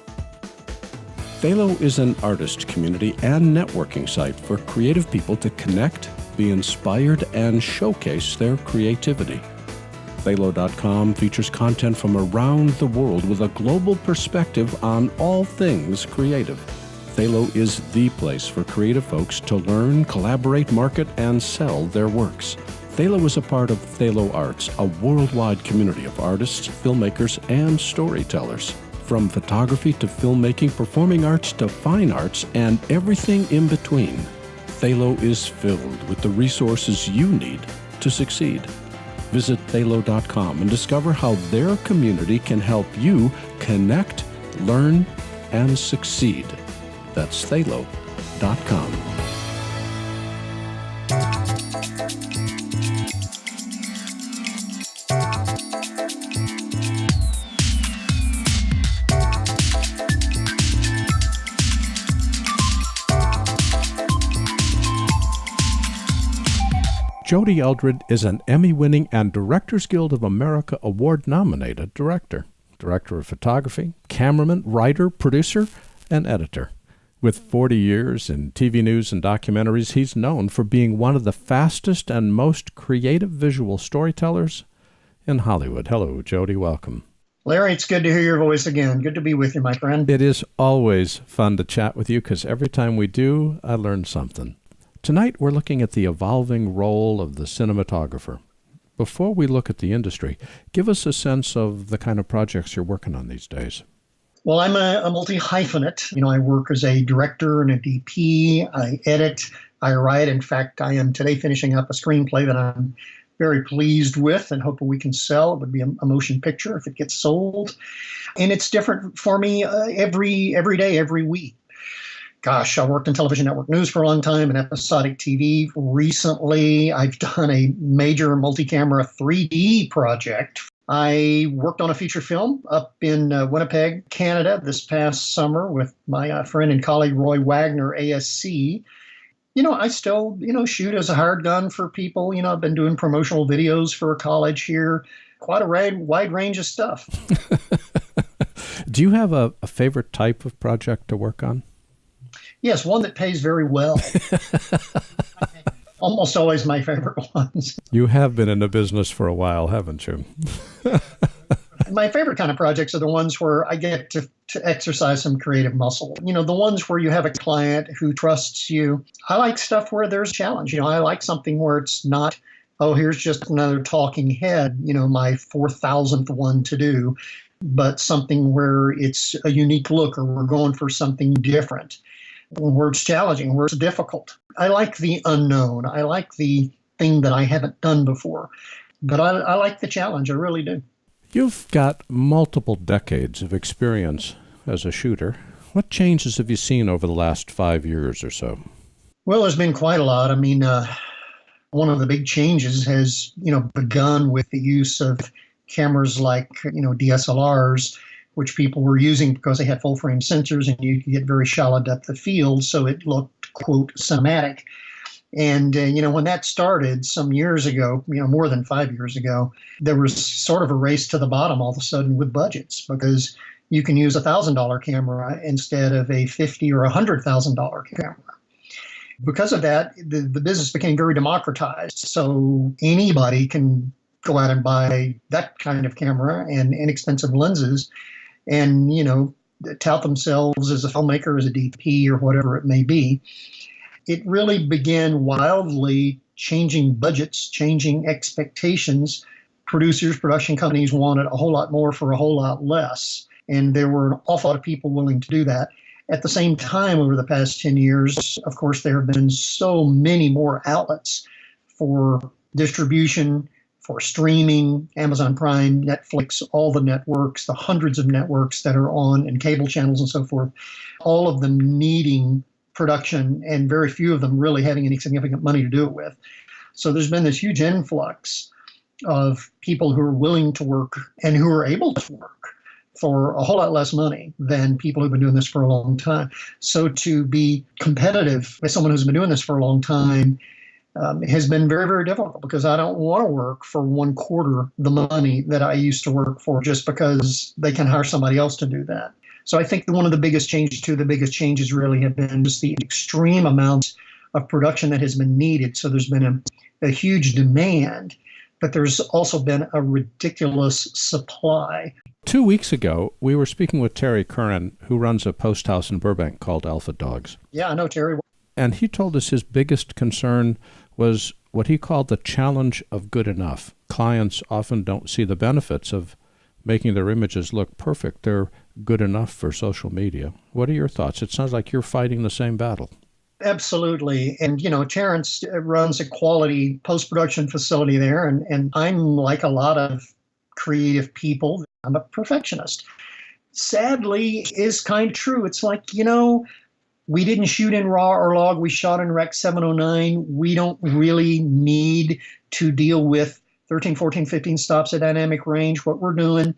Thalo is an artist community and networking site for creative people to connect, be inspired, and showcase their creativity. Thalo.com features content from around the world with a global perspective on all things creative. Thalo is the place for creative folks to learn, collaborate, market, and sell their works. Thalo is a part of Thalo Arts, a worldwide community of artists, filmmakers, and storytellers. From photography to filmmaking, performing arts to fine arts, and everything in between, Thalo is filled with the resources you need to succeed. Visit Thalo.com and discover how their community can help you connect, learn, and succeed. That's Thalo.com. Jody Eldred is an Emmy-winning and Directors Guild of America Award-nominated director, director of photography, cameraman, writer, producer, and editor. With 40 years in TV news and documentaries, he's known for being one of the fastest and most creative visual storytellers in Hollywood. Hello, Jody. Welcome. Larry, it's good to hear your voice again. Good to be with you, my friend. It is always fun to chat with you because every time we do, I learn something. Tonight, we're looking at the evolving role of the cinematographer. Before we look at the industry, give us a sense of the kind of projects you're working on these days. Well, I'm a multi-hyphenate. I work as a director and a DP. I edit, I write. In fact, I am today finishing up a screenplay that I'm very pleased with and hope we can sell. It would be a motion picture if it gets sold. And it's different for me every day, every week. Gosh, I worked in television network news for a long time and episodic TV. Recently, I've done a major multi-camera 3D project. I worked on a feature film up in Winnipeg, Canada this past summer with my friend and colleague Roy Wagner, ASC. I still, shoot as a hired gun for people. I've been doing promotional videos for a college here. Quite a wide range of stuff. Do you have a favorite type of project to work on? Yes, one that pays very well. Almost always my favorite ones. You have been in the business for a while, haven't you? My favorite kind of projects are the ones where I get to exercise some creative muscle. The ones where you have a client who trusts you. I like stuff where there's a challenge. I like something where it's not, oh, here's just another talking head, my 4,000th one to do, but something where it's a unique look or we're going for something different. Where it's challenging, where it's difficult. I like the unknown. I like the thing that I haven't done before. But I like the challenge. I really do. You've got multiple decades of experience as a shooter. What changes have you seen over the last 5 years or so? Well, there's been quite a lot. One of the big changes has, begun with the use of cameras like, DSLRs, which people were using because they had full-frame sensors and you could get very shallow depth of field, so it looked, quote, cinematic. And, when that started some years ago, more than 5 years ago, there was sort of a race to the bottom all of a sudden with budgets because you can use a $1,000 camera instead of a $50,000 or $100,000 camera. Because of that, the business became very democratized, so anybody can go out and buy that kind of camera and inexpensive lenses and, tout themselves as a filmmaker, as a DP, or whatever it may be. It really began wildly changing budgets, changing expectations. Producers, production companies wanted a whole lot more for a whole lot less. And there were an awful lot of people willing to do that. At the same time, over the past 10 years, of course, there have been so many more outlets for distribution, for streaming, Amazon Prime, Netflix, all the networks, the hundreds of networks that are on, and cable channels and so forth, all of them needing production and very few of them really having any significant money to do it with. So there's been this huge influx of people who are willing to work and who are able to work for a whole lot less money than people who've been doing this for a long time. So to be competitive with someone who's been doing this for a long time, has been very, very difficult because I don't want to work for 1/4 the money that I used to work for just because they can hire somebody else to do that. So I think one of the biggest changes really have been just the extreme amount of production that has been needed. So there's been a huge demand, but there's also been a ridiculous supply. 2 weeks ago, we were speaking with Terry Curran, who runs a post house in Burbank called Alpha Dogs. Yeah, I know Terry. And he told us his biggest concern was what he called the challenge of good enough. Clients often don't see the benefits of making their images look perfect. They're good enough for social media. What are your thoughts? It sounds like you're fighting the same battle. Absolutely. And, Terrence runs a quality post-production facility there. And I'm like a lot of creative people. I'm a perfectionist. Sadly, is kind of true. It's like, we didn't shoot in RAW or log. We shot in Rec 709. We don't really need to deal with 13, 14, 15 stops at dynamic range. What we're doing,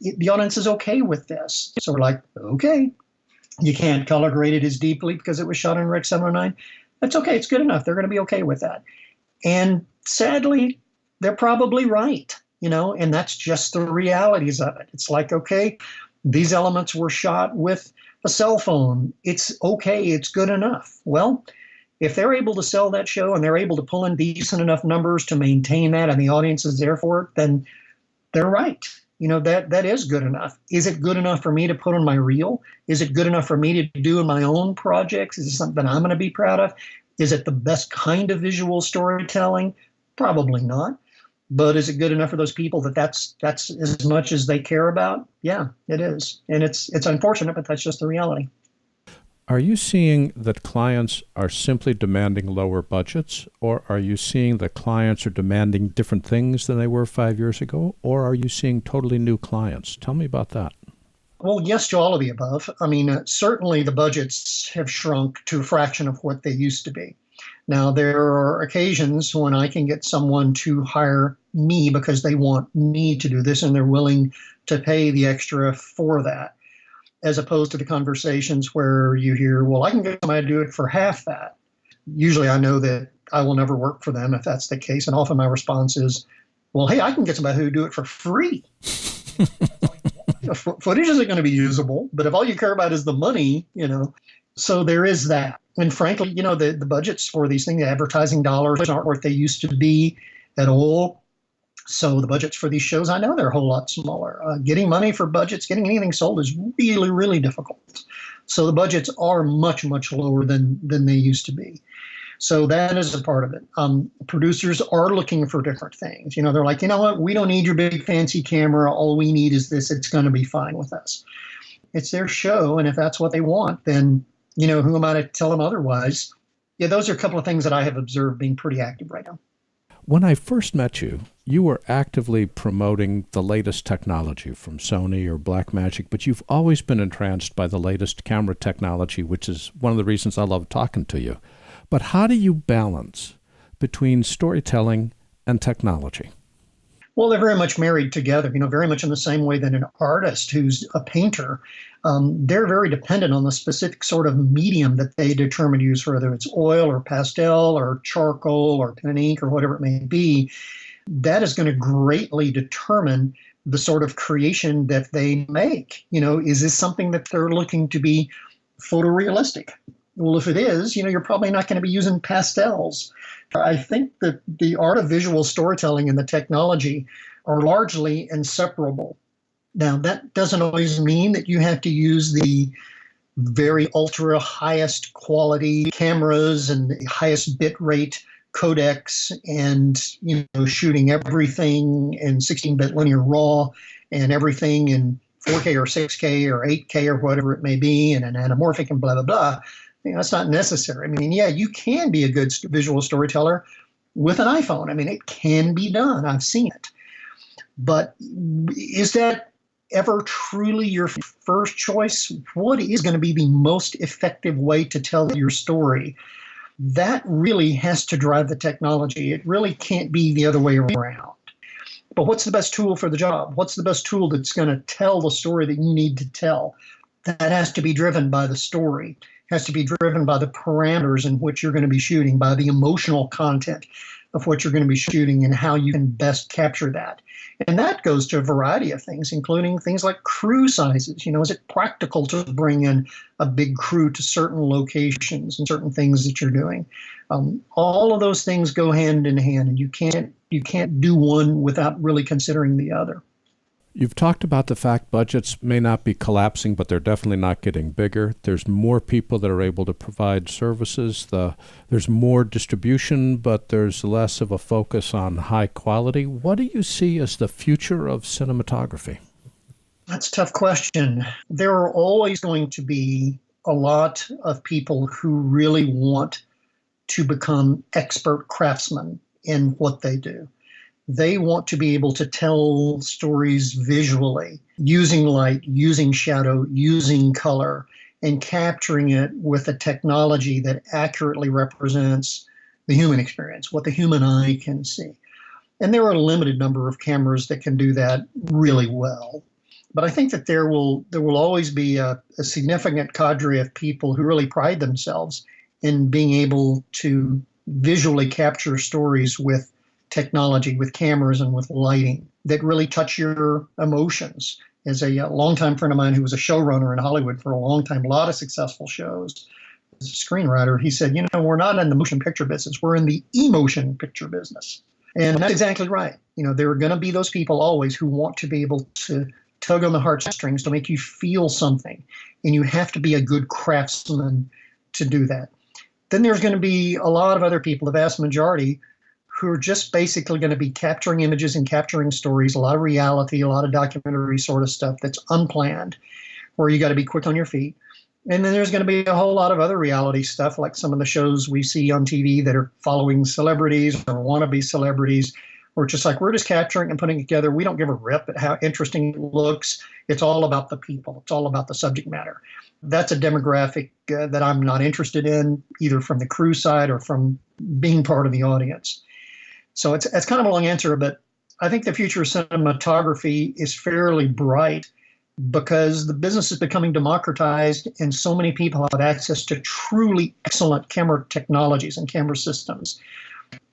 the audience is okay with this. So we're like, okay, you can't color grade it as deeply because it was shot in Rec 709. That's okay. It's good enough. They're going to be okay with that. And sadly, they're probably right, and that's just the realities of it. It's like, okay, these elements were shot with a cell phone. It's okay. It's good enough. Well, if they're able to sell that show and they're able to pull in decent enough numbers to maintain that and the audience is there for it, then they're right. That is good enough. Is it good enough for me to put on my reel? Is it good enough for me to do in my own projects? Is it something I'm going to be proud of? Is it the best kind of visual storytelling? Probably not. But is it good enough for those people that's as much as they care about? Yeah, it is. And it's unfortunate, but that's just the reality. Are you seeing that clients are simply demanding lower budgets, or are you seeing that clients are demanding different things than they were 5 years ago, or are you seeing totally new clients? Tell me about that. Well, yes to all of the above. I mean, certainly the budgets have shrunk to a fraction of what they used to be. Now, there are occasions when I can get someone to hire me because they want me to do this and they're willing to pay the extra for that, as opposed to the conversations where you hear, well, I can get somebody to do it for half that. Usually I know that I will never work for them if that's the case. And often my response is, well, hey, I can get somebody who do it for free. Footage isn't going to be usable, but if all you care about is the money, so there is that. And frankly, the budgets for these things, the advertising dollars aren't what they used to be at all. So the budgets for these shows, I know they're a whole lot smaller. Getting money for budgets, getting anything sold is really, really difficult. So the budgets are much, much lower than they used to be. So that is a part of it. Producers are looking for different things. They're like, you know what? We don't need your big fancy camera. All we need is this. It's going to be fine with us. It's their show. And if that's what they want, then, who am I to tell them otherwise? Yeah, those are a couple of things that I have observed being pretty active right now. When I first met you, you were actively promoting the latest technology from Sony or Blackmagic, but you've always been entranced by the latest camera technology, which is one of the reasons I love talking to you. But how do you balance between storytelling and technology? Well, they're very much married together, very much in the same way that an artist who's a painter, they're very dependent on the specific sort of medium that they determine to use, whether it's oil or pastel or charcoal or pen and ink or whatever it may be. That is going to greatly determine the sort of creation that they make. Is this something that they're looking to be photorealistic? Well, if it is, you're probably not going to be using pastels. I think that the art of visual storytelling and the technology are largely inseparable. Now, that doesn't always mean that you have to use the very ultra highest quality cameras and the highest bit rate codecs and, shooting everything in 16-bit linear RAW and everything in 4K or 6K or 8K or whatever it may be and an anamorphic and blah, blah, blah. That's not necessary. Yeah, you can be a good visual storyteller with an iPhone. It can be done. I've seen it. But is that ever truly your first choice? What is going to be the most effective way to tell your story? That really has to drive the technology. It really can't be the other way around. But what's the best tool for the job? What's the best tool that's going to tell the story that you need to tell? That has to be driven by the story. has to be driven by the parameters in which you're going to be shooting, by the emotional content of what you're going to be shooting and how you can best capture that. And that goes to a variety of things, including things like crew sizes. Is it practical to bring in a big crew to certain locations and certain things that you're doing? All of those things go hand in hand, and you can't do one without really considering the other. You've talked about the fact budgets may not be collapsing, but they're definitely not getting bigger. There's more people that are able to provide services. There's more distribution, but there's less of a focus on high quality. What do you see as the future of cinematography? That's a tough question. There are always going to be a lot of people who really want to become expert craftsmen in what they do. They want to be able to tell stories visually, using light, using shadow, using color, and capturing it with a technology that accurately represents the human experience, what the human eye can see. And there are a limited number of cameras that can do that really well. But I think that there will always be a significant cadre of people who really pride themselves in being able to visually capture stories with technology, with cameras and with lighting that really touch your emotions. As a longtime friend of mine who was a showrunner in Hollywood for a long time, a lot of successful shows, as a screenwriter, he said, we're not in the motion picture business, we're in the emotion picture business. And that's exactly right. There are going to be those people always who want to be able to tug on the heartstrings to make you feel something. And you have to be a good craftsman to do that. Then there's going to be a lot of other people, the vast majority, who are just basically going to be capturing images and capturing stories, a lot of reality, a lot of documentary sort of stuff that's unplanned, where you got to be quick on your feet. And then there's going to be a whole lot of other reality stuff, like some of the shows we see on TV that are following celebrities or wannabe celebrities, or just like, we're just capturing and putting it together. We don't give a rip at how interesting it looks. It's all about the people. It's all about the subject matter. That's a demographic that I'm not interested in, either from the crew side or from being part of the audience. So it's kind of a long answer, but I think the future of cinematography is fairly bright because the business is becoming democratized and so many people have access to truly excellent camera technologies and camera systems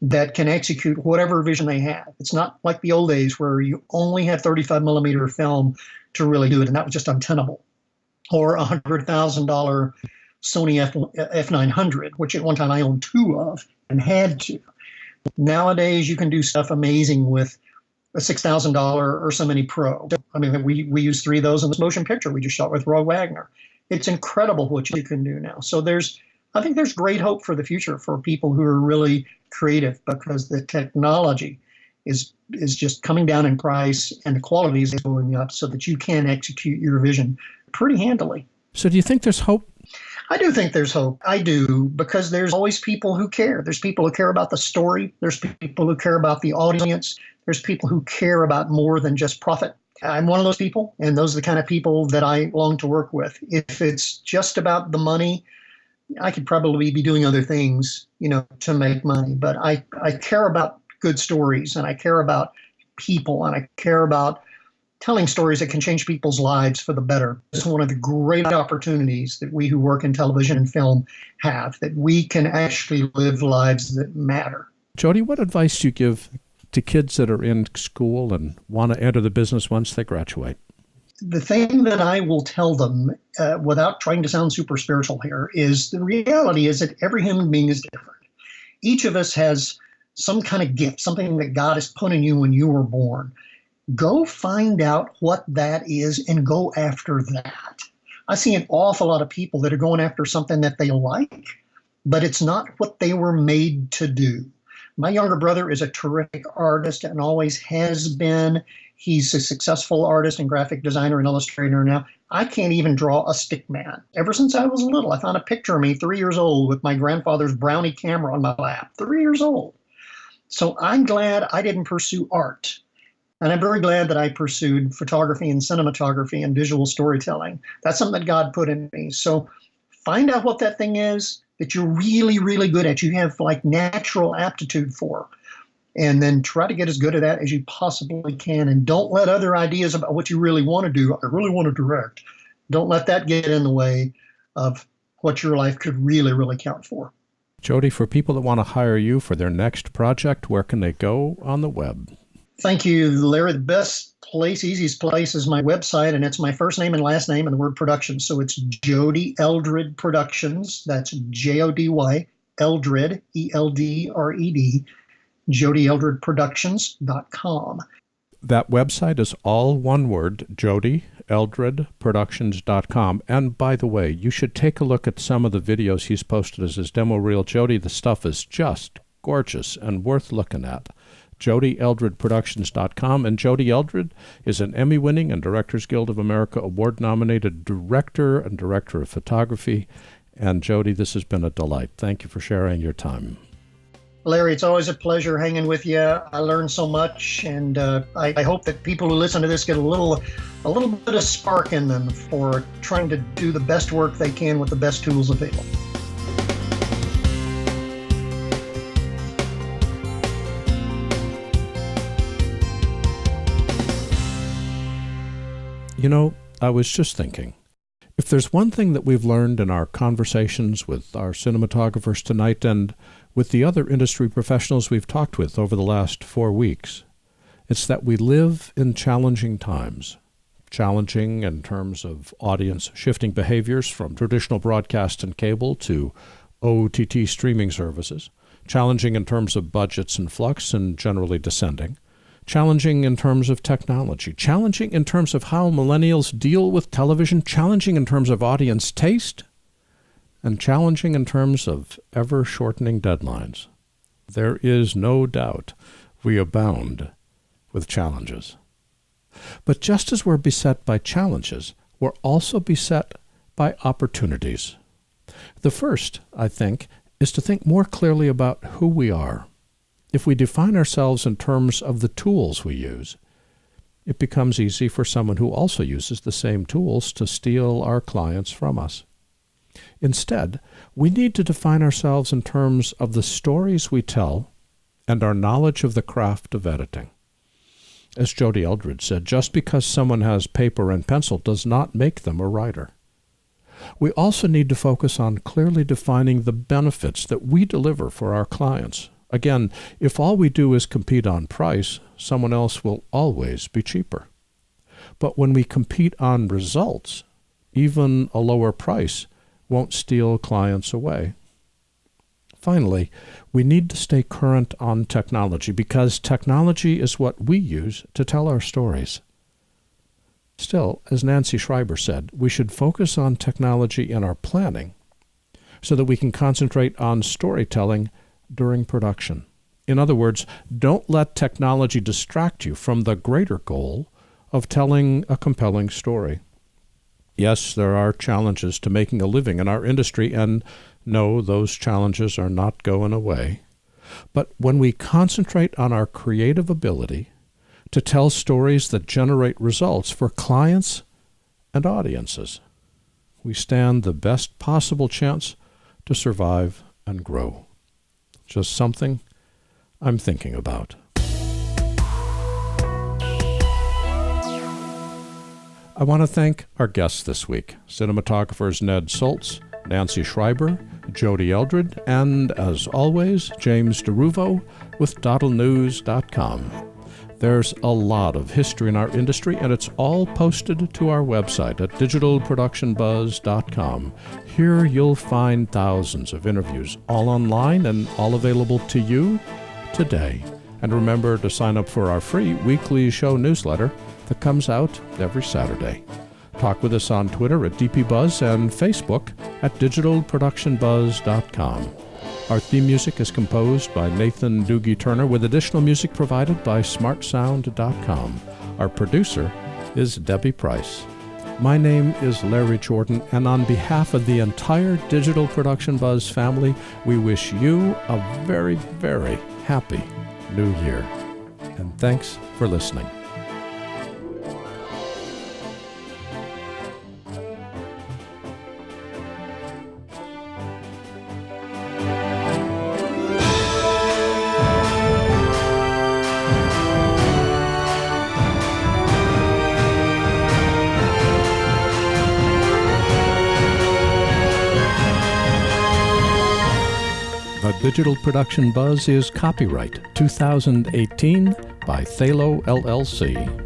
that can execute whatever vision they have. It's not like the old days where you only had 35 millimeter film to really do it, and that was just untenable. Or a $100,000 Sony F900, which at one time I owned two of and had to. Nowadays, you can do stuff amazing with a $6,000 or so many Pro. I mean, we use three of those in this motion picture we just shot with Roy Wagner. It's incredible what you can do now. So I think there's great hope for the future for people who are really creative, because the technology is just coming down in price and the quality is going up so that you can execute your vision pretty handily. So do you think there's hope? I do think there's hope. I do, because there's always people who care. There's people who care about the story. There's people who care about the audience. There's people who care about more than just profit. I'm one of those people, and those are the kind of people that I long to work with. If it's just about the money, I could probably be doing other things, to make money. But I care about good stories, and I care about people, and I care about telling stories that can change people's lives for the better. It's one of the great opportunities that we who work in television and film have, that we can actually live lives that matter. Jody, what advice do you give to kids that are in school and want to enter the business once they graduate? The thing that I will tell them, without trying to sound super spiritual here, is the reality is that every human being is different. Each of us has some kind of gift, something that God has put in you when you were born. Go find out what that is and go after that. I see an awful lot of people that are going after something that they like, but it's not what they were made to do. My younger brother is a terrific artist and always has been. He's a successful artist and graphic designer and illustrator now. I can't even draw a stick man. Ever since I was little, I found a picture of me 3 years old with my grandfather's Brownie camera on my lap, 3 years old. So I'm glad I didn't pursue art. And I'm very glad that I pursued photography and cinematography and visual storytelling. That's something that God put in me. So find out what that thing is that you're really, really good at. You have like natural aptitude for. And then try to get as good at that as you possibly can. And don't let other ideas about what you really want to do. I really want to direct. Don't let that get in the way of what your life could really, really count for. Jody, for people that want to hire you for their next project, where can they go on the web? Thank you, Larry. The best place, easiest place is my website, and it's my first name and last name and the word production. So it's Jody Eldred Productions. That's Jody Eldred, Eldred, JodyEldredProductions.com. That website is all one word, JodyEldredProductions.com. And by the way, you should take a look at some of the videos he's posted as his demo reel. Jody, the stuff is just gorgeous and worth looking at. JodyEldredProductions.com. And Jody Eldred is an Emmy-winning and Directors Guild of America award-nominated director and director of photography. And Jody, this has been a delight. Thank you for sharing your time. Larry, it's always a pleasure hanging with you. I learned so much, and I hope that people who listen to this get a little bit of spark in them for trying to do the best work they can with the best tools available. You know, I was just thinking, if there's one thing that we've learned in our conversations with our cinematographers tonight and with the other industry professionals we've talked with over the last 4 weeks, it's that we live in challenging times. Challenging in terms of audience shifting behaviors from traditional broadcast and cable to OTT streaming services. Challenging in terms of budgets in flux and generally descending. Challenging in terms of technology. Challenging in terms of how millennials deal with television. Challenging in terms of audience taste. And challenging in terms of ever-shortening deadlines. There is no doubt we abound with challenges. But just as we're beset by challenges, we're also beset by opportunities. The first, I think, is to think more clearly about who we are. If we define ourselves in terms of the tools we use, it becomes easy for someone who also uses the same tools to steal our clients from us. Instead, we need to define ourselves in terms of the stories we tell and our knowledge of the craft of editing. As Jody Eldred said, just because someone has paper and pencil does not make them a writer. We also need to focus on clearly defining the benefits that we deliver for our clients. Again, if all we do is compete on price, someone else will always be cheaper. But when we compete on results, even a lower price won't steal clients away. Finally, we need to stay current on technology because technology is what we use to tell our stories. Still, as Nancy Schreiber said, we should focus on technology in our planning so that we can concentrate on storytelling during production. In other words, don't let technology distract you from the greater goal of telling a compelling story. Yes, there are challenges to making a living in our industry, and no, those challenges are not going away. But when we concentrate on our creative ability to tell stories that generate results for clients and audiences, we stand the best possible chance to survive and grow. Just something I'm thinking about. I want to thank our guests this week, cinematographers Ned Soltz, Nancy Schreiber, Jody Eldred, and, as always, James DeRuvo with doddleNEWS.com. There's a lot of history in our industry, and it's all posted to our website at digitalproductionbuzz.com. Here you'll find thousands of interviews, all online and all available to you today. And remember to sign up for our free weekly show newsletter that comes out every Saturday. Talk with us on Twitter at DPBuzz and Facebook at digitalproductionbuzz.com. Our theme music is composed by Nathan Doogie Turner with additional music provided by smartsound.com. Our producer is Debbie Price. My name is Larry Jordan, and on behalf of the entire Digital Production Buzz family, we wish you a very, very happy New Year. And thanks for listening. Digital Production Buzz is copyright 2018 by Thalo LLC.